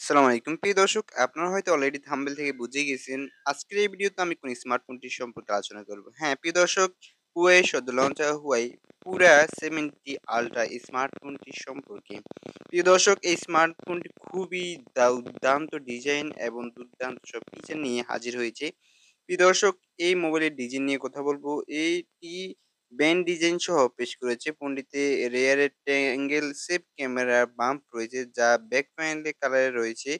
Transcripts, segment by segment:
আসসালামু আলাইকুম। প্রিয় দর্শক, আপনারা হয়তো অলরেডি থাম্বনেল থেকে বুঝেই গেছেন। আজকের এই ভিডিওতে আমি কোন স্মার্টফোনটি সম্পর্কে আলোচনা করব। হ্যাঁ, প্রিয় দর্শক, হুয়াই সদ্য লঞ্চ হওয়া হুয়াই পুরা 70 আল্ট্রা স্মার্টফোনটি সম্পর্কে। প্রিয় দর্শক, এই স্মার্টফোনটি খুবই দুর্দান্ত ডিজাইন এবং দুর্দান্ত সব ফিচার নিয়ে হাজির হয়েছে। প্রিয় দর্শক, এই মোবাইলের ডিজাইন নিয়ে কথা বলব। এইটি ব্যান্ড ডিজাইন সহ পেশ করেছে ফোনটিতে rear triangle shape camera bump রয়েছে, যা ব্যাক প্যানেলে কালারে রয়েছে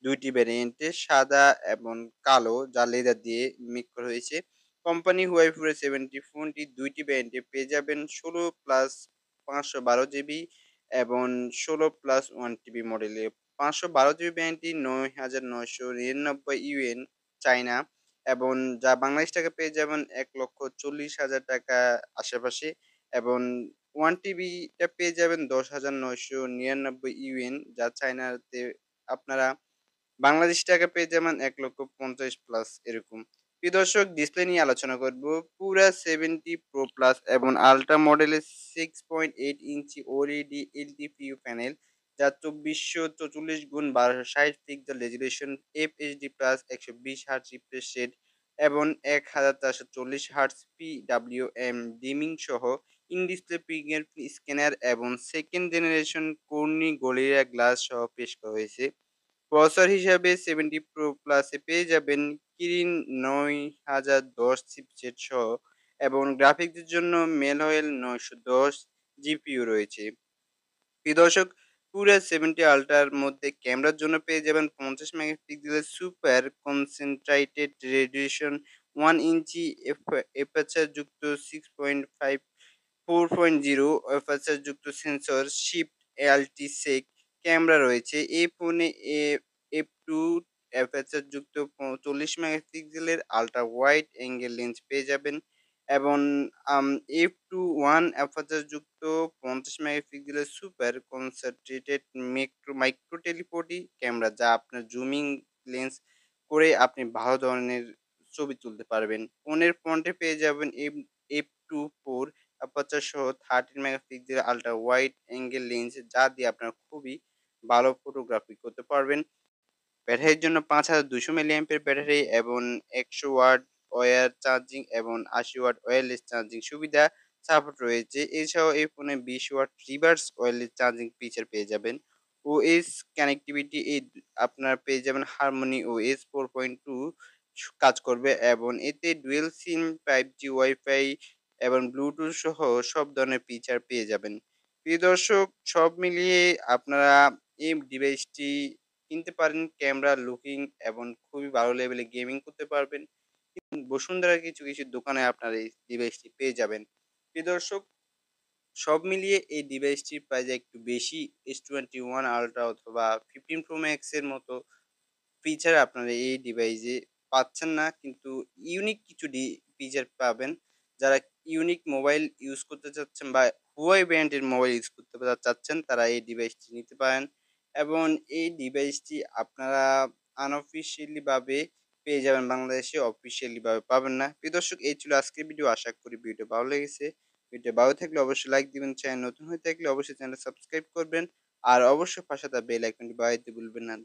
২ টি ভ্যারিয়েন্টে সাদা এবং কালো, যা লেদার দিয়ে মেক করা হয়েছে। কোম্পানি হুয়াই পুরো 70 ফোনটি ২ টি ভ্যারিয়েন্টে পেয়ে যাবেন ১৬ প্লাস ৫১২ জিবি এবং ১৬ প্লাস 1 টিবি মডেলে। ৫১২ জিবি ভ্যারিয়েন্টটি ৯,৯৯৯ ইউএন চায়না এবং যা বাংলাদেশ টাকা পেয়ে যাবেন ৳১,৪০,০০০ আশেপাশে এবং 1 টিবিটা পেয়ে যাবেন ১০,৯৯৯ ইউএন, যা চায়নাতে আপনারা বাংলাদেশী টাকা পেয়ে যাবেন ১,৫০,০০০ প্লাস এরকম। প্রিয় দর্শক, ডিসপ্লে নিয়ে আলোচনা করব। পুরা 70 প্রো প্লাস এবং আল্ট্রা মডেলের 6.8 ইঞ্চি ওএলইডি এলটিপিও প্যানেল, যা ২৪৪৪x১২৬০ pixel resolution, FHD plus ১২০ hertz refresh rate এবং ১৪৪০ হার্টজ পিডব্লিউএম ডিমিং সহ ইন ডিসপ্লে ফিঙ্গারপ্রিন্ট স্ক্যানার এবং second generation Corning Gorilla glass সহ পেশ করা হয়েছে। প্রসেসর হিসাবে 70 প্রো প্লাসে পেয়ে যাবেন কিরিন ৯০১০ চিপসেট সহ এবং গ্রাফিক্সের জন্য মেলওয়েল ৯১০ জিপিইউ রয়েছে। প্রিয় দর্শক, পুরা 70 আল্ট্রার মধ্যে ক্যামেরার জন্য পেয়ে যাবেন ৫০ মেগাপিক্সেলের সুপার কনসেন্ট্রেটেড রেজোলিউশন 1 ইঞ্চি অ্যাপারচার যুক্ত 6.5 4.0 অ্যাপারচার যুক্ত সেন্সর শিফট অ্যালটিসেক ক্যামেরা রয়েছে। এই ফোনে f2 অ্যাপারচার যুক্ত ৪০ মেগাপিক্সেলের আল্ট্রা ওয়াইড অ্যাঙ্গেল লেন্স পেয়ে যাবেন এবং আম f2.1 অ্যাপারচার যুক্ত ৫০ মেগাপিক্সেলের super concentrated micro telephoto camera, যা আপনার জুমিং লেন্স করে আপনি ভালো ধরনের ছবি তুলতে পারবেন। ফোনের ফ্রন্টে পেয়ে যাবেন f2.4 অ্যাপারচার সহ 13 megapixel ultra wide angle lens, যা দিয়ে আপনারা খুবই ভালো ফটোগ্রাফি করতে পারবেন। ব্যাটারির জন্য ৫,২০০ মিলিঅ্যাম্পিয়ার ব্যাটারি এবং ১০০ ওয়াট ওয়্যার চার্জিং এবং ৮০ ওয়াট ওয়্যারলেস চার্জিং সুবিধা সাপোর্ট রয়েছে। এছাড়াও এই ফোনে ২০ watt reverse wireless charging feature পেয়ে যাবেন। ওএস কানেক্টিভিটি আপনারা পেয়ে যাবেন হারমোনি ওএস 4.2 কাজ করবে এবং এতে ডুয়াল সিম 5G ওয়াইফাই এবং ব্লুটুথ সহ সব ধরনের ফিচার পেয়ে যাবেন। প্রিয় দর্শক, সব মিলিয়ে আপনারা এই ডিভাইসটি কিনতে পারেন। ক্যামেরা লুকিং এবং খুবই ভালো লেভেলে গেমিং করতে পারবেন। বসুন্ধরার কিছু দোকানে আপনারা এই ডিভাইসটি পেয়ে যাবেন। প্রিয় দর্শক, সব মিলিয়ে এই ডিভাইসটির প্রাইস একটু বেশি। S21 আল্ট্রা অথবা 15 প্রো ম্যাক্স এর মতো ফিচার আপনারা এই ডিভাইসে পাচ্ছেন না। কিন্তু ইউনিক কিছু ফিচার পাবেন। যারা ইউনিক মোবাইল ইউজ করতে চাচ্ছেন বা হুয়াই ব্র্যান্ডের মোবাইল ইউজ করতে চাচ্ছেন, তারা এই ডিভাইসটি নিতে পারেন এবং এই ডিভাইসটি আপনারা আনঅফিসিয়ালি ভাবে পেয়ে যাবেন বাংলাদেশে, অফিসিয়ালি ভাবে পাবেন না। প্রিয় দর্শক, এই ছিল আজকের ভিডিও। আশা করি ভিডিওটা ভালো লেগেছে। ভিডিও ভালো থাকলে অবশ্যই লাইক দিবেন। চ্যানেল নতুন হয়ে থাকলে অবশ্যই চ্যানেলটা সাবস্ক্রাইব করবেন। আর অবশ্যই পাশে থাকা বেল আইকনটি বাজাতে ভুলবেন না।